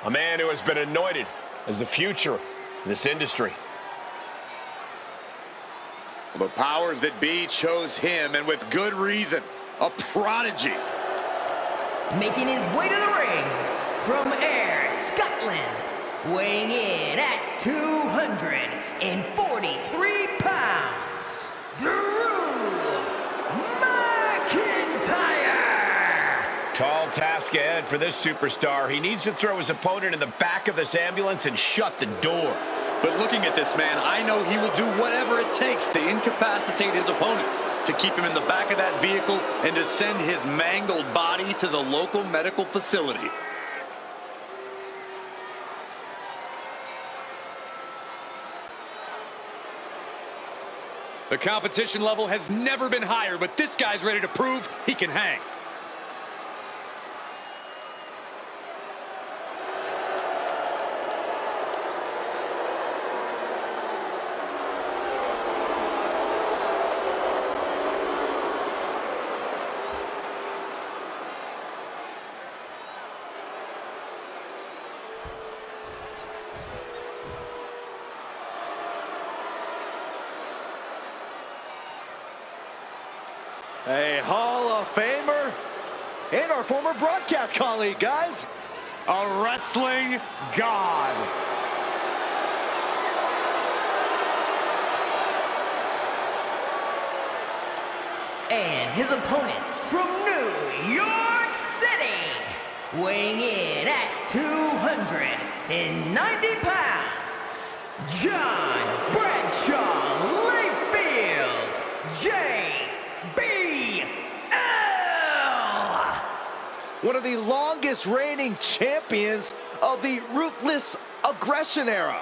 A man who has been anointed as the future of this industry. The powers that be chose him, and with good reason. A prodigy. Making his way to the ring from Ayr, Scotland, weighing in at 243 pounds, Drew McIntyre. Tall task ahead for this superstar. He needs to throw his opponent in the back of this ambulance and shut the door. But looking at this man, I know he will do whatever it takes to incapacitate his opponent, to keep him in the back of that vehicle, and to send his mangled body to the local medical facility. The competition level has never been higher, but this guy's ready to prove he can hang. A Hall of Famer and our former broadcast colleague, guys. A wrestling god. And his opponent from New York City, weighing in at 290 pounds, John Bradshaw Layfield, JBL. One of the longest reigning champions of the Ruthless Aggression era.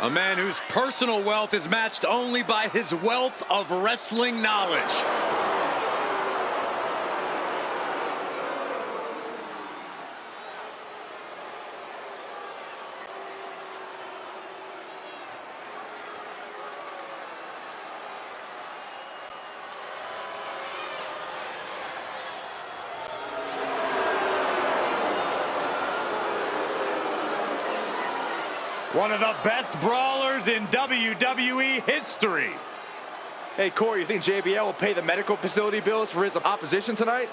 A man whose personal wealth is matched only by his wealth of wrestling knowledge. One of the best brawlers in WWE history. Hey, Corey, you think JBL will pay the medical facility bills for his opposition tonight?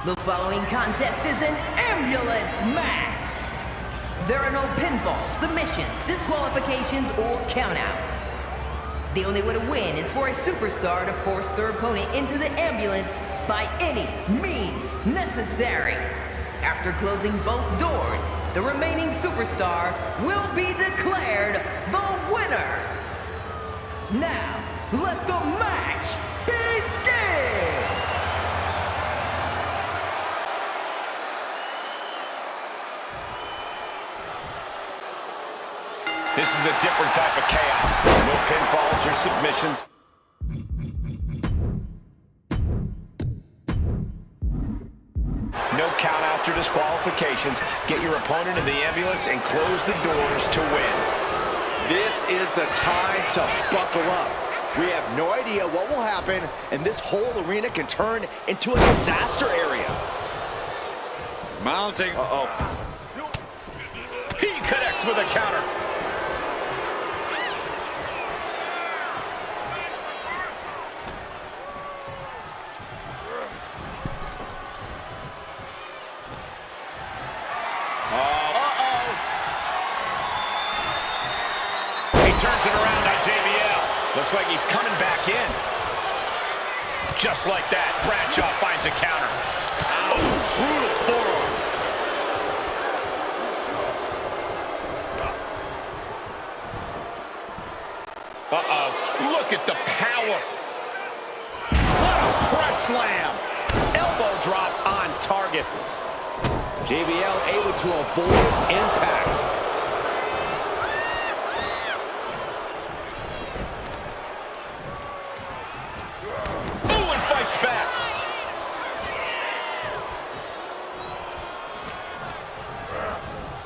The following contest is an ambulance match. There are no pinfalls, submissions, disqualifications, or countouts. The only way to win is for a superstar to force their opponent into the ambulance by any means necessary. After closing both doors, the remaining superstar will be declared the winner. Now, let the match begin! This is a different type of chaos. No pinfalls or submissions. No countouts or disqualifications. Get your opponent in the ambulance and close the doors to win. This is the time to buckle up. We have no idea what will happen, and this whole arena can turn into a disaster area. Mounting. Uh-oh. He connects with a counter. Turns it around on JBL. Looks like he's coming back in. Just like that, Bradshaw finds a counter. Oh, brutal forearm. Uh-oh. Look at the power. What a press slam. Elbow drop on target. JBL able to avoid impact.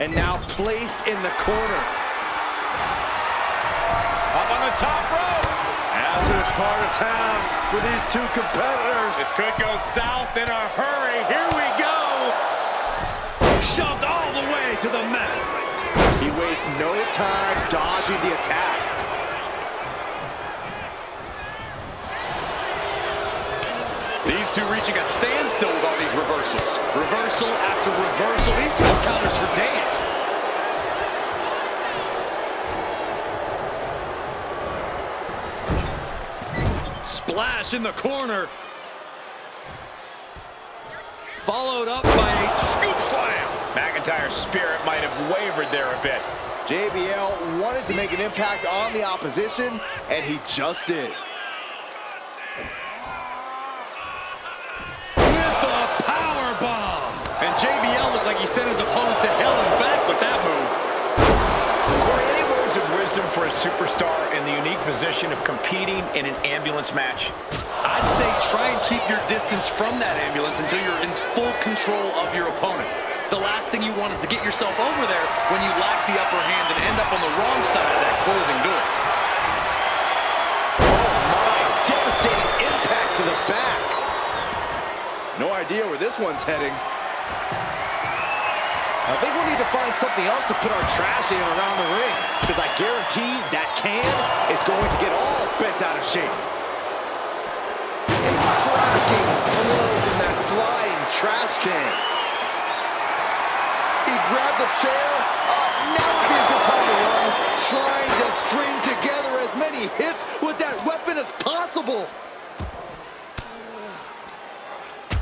and now placed in the corner. Up on the top rope. Out of this part of town for these two competitors. This could go south in a hurry. Here we go. Shoved all the way to the mat. He wastes no time dodging the attack. These two reaching a standstill with all these reversals. Reversal after reversal. These two have counters for days. Splash in the corner. Followed up by a scoop slam. McIntyre's spirit might have wavered there a bit. JBL wanted to make an impact on the opposition, and he just did. With a power bomb. And JBL looked like he sent his opponent to hell and back with that move. Corey, any words of wisdom for a superstar in the unique position of competing in an ambulance match? I'd say try and keep your distance from that ambulance until you're in full control of your opponent. The last thing you want is to get yourself over there when you lack the upper hand and end up on the wrong side of that closing door. Oh my, devastating impact to the back. No idea where this one's heading. I think we'll need to find something else to put our trash in around the ring, because I guarantee that can is going to get all bent out of shape. Cracking blows in that flying trash can. He grabbed the chair. Now would be a good time to run, trying to string together as many hits with that weapon as possible.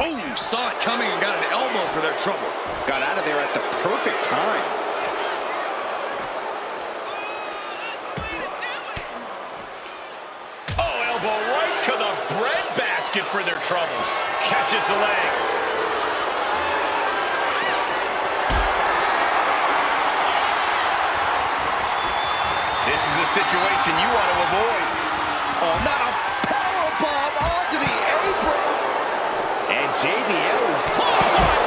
Oh, saw it coming and got an elbow for their trouble. Got out of there at the perfect time. Oh, elbow right to the breadbasket for their troubles. Catches the leg. This is a situation you want to avoid. Oh, not a powerbomb onto the apron. And JBL Clothesline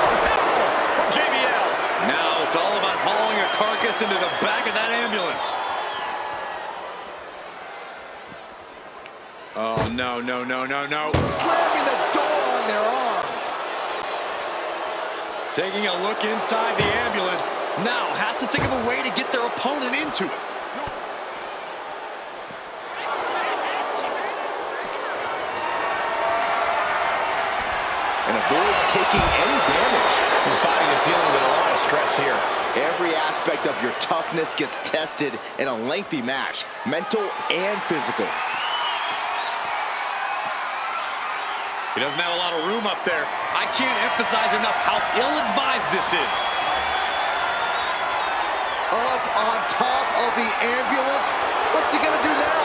from JBL. Now it's all about hauling a carcass into the back of that ambulance. Oh, no, no, no, no, no. slamming the door on their arm. Taking a look inside the ambulance. Now has to think of a way to get their opponent into it. And avoids taking any damage. His body is dealing with a lot of stress here. Every aspect of your toughness gets tested in a lengthy match, mental and physical. He doesn't have a lot of room up there. I can't emphasize enough how ill-advised this is. Up on top of the ambulance. What's he gonna do now?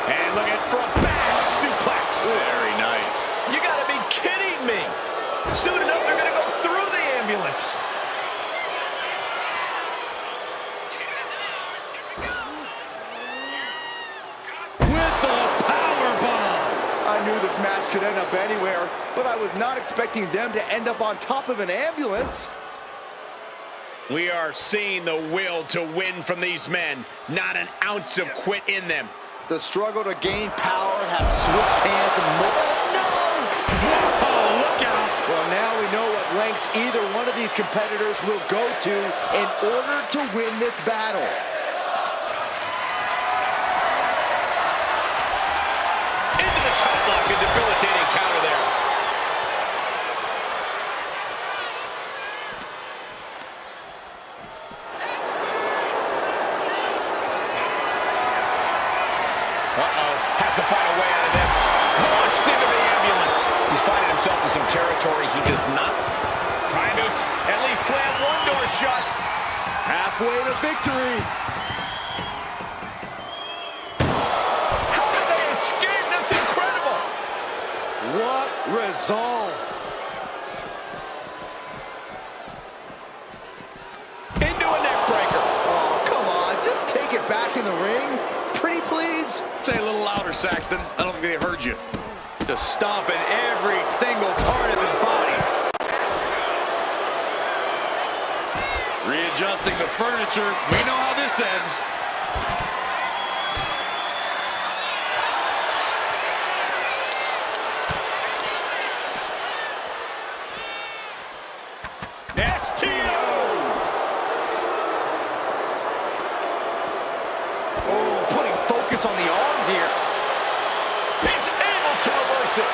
And look at front back suplex. Very nice. You gotta be kidding me. Soon enough, they're gonna go through the ambulance. With a power bomb. I knew this match could end up anywhere, but I was not expecting them to end up on top of an ambulance. We are seeing the will to win from these men. Not an ounce of quit in them. The struggle to gain power has switched hands and more. No! Whoa, look out. Well, now we know what lengths either one of these competitors will go to in order to win this battle. Into the top block, a debilitating counter there. Has to find a way out of this. Launched into the ambulance. He's finding himself in some territory he does not. Trying to at least slam one door shut. Halfway to victory. How did they escape? That's incredible. What resolve. Into a neck breaker. Oh, come on. Just take it back in the ring. Pretty please. Say a little louder, Saxton. I don't think they heard you. Just stomping every single part of his body. Readjusting the furniture. We know how this ends. On the arm here. He's able to reverse it.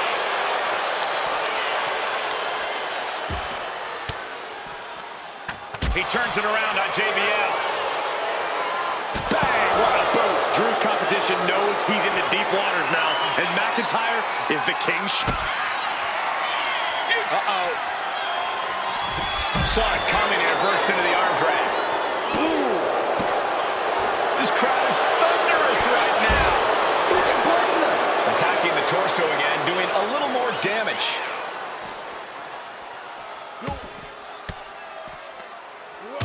He turns it around on JBL. Bang! What a boot. Drew's competition knows he's in the deep waters now, and McIntyre is the king. Uh-oh. Saw it coming and it burst into the arm drag. Ooh. This crowd is thunderous right now. Who can blame them? Attacking the torso again, doing a little more damage.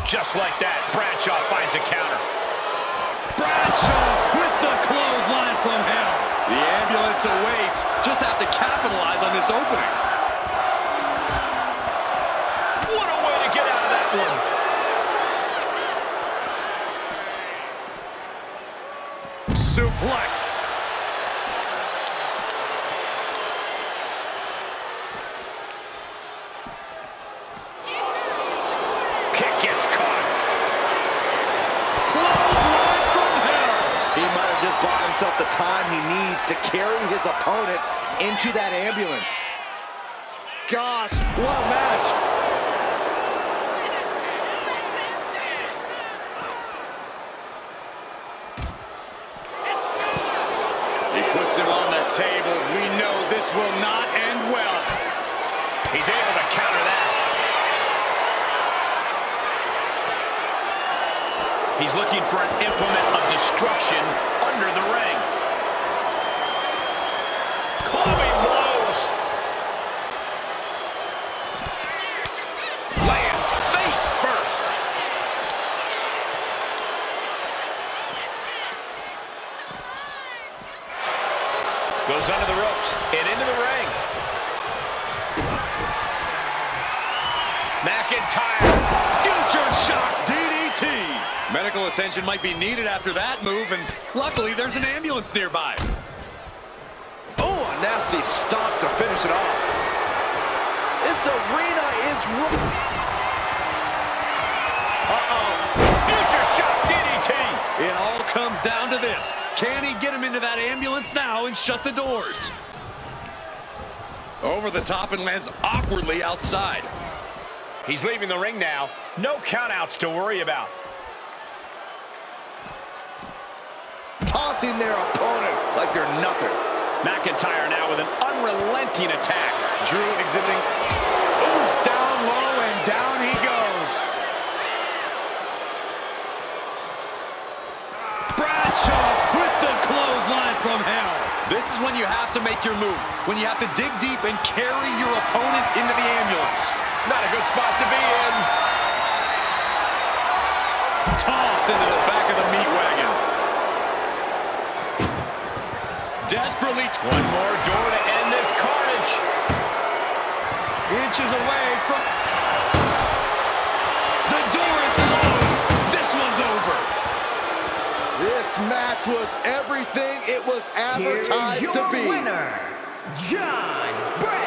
Just like that, Bradshaw finds a counter. Bradshaw with the clothesline from hell. The ambulance awaits. Just have to capitalize on this opening. What a way to get out of that one. Suplex. Kick gets caught. Clothesline from hell. He might have just bought himself the time he needs to carry his opponent into that ambulance. Gosh, what a match. He puts him on the table. We know this will not end well. He's able to counter that. He's looking for an implement of destruction under the ring. Clubbing blows. Lands face first. Goes under the ropes and into the ring. McIntyre. Future shock DDT. Medical attention might be needed after that move, and luckily there's an ambulance nearby. Oh, a nasty stop to finish it off. This arena is... Uh-oh. Future shock DDT. It all comes down to this. Can he get him into that ambulance now and shut the doors? Over the top and lands awkwardly outside. He's leaving the ring now. No countouts to worry about. Tossing their opponent like they're nothing. McIntyre now with an unrelenting attack. Drew exhibiting. Ooh, down low and down he goes. Bradshaw with the clothesline from hell. This is when you have to make your move. When you have to dig deep and carry your opponent into the ambulance. Not a good spot to be in. Tossed into the back of the meat wagon. Desperately. One more door to end this carnage. Inches away from... The door is closed. This one's over. This match was everything it was advertised Here is to your be. winner, John Brady.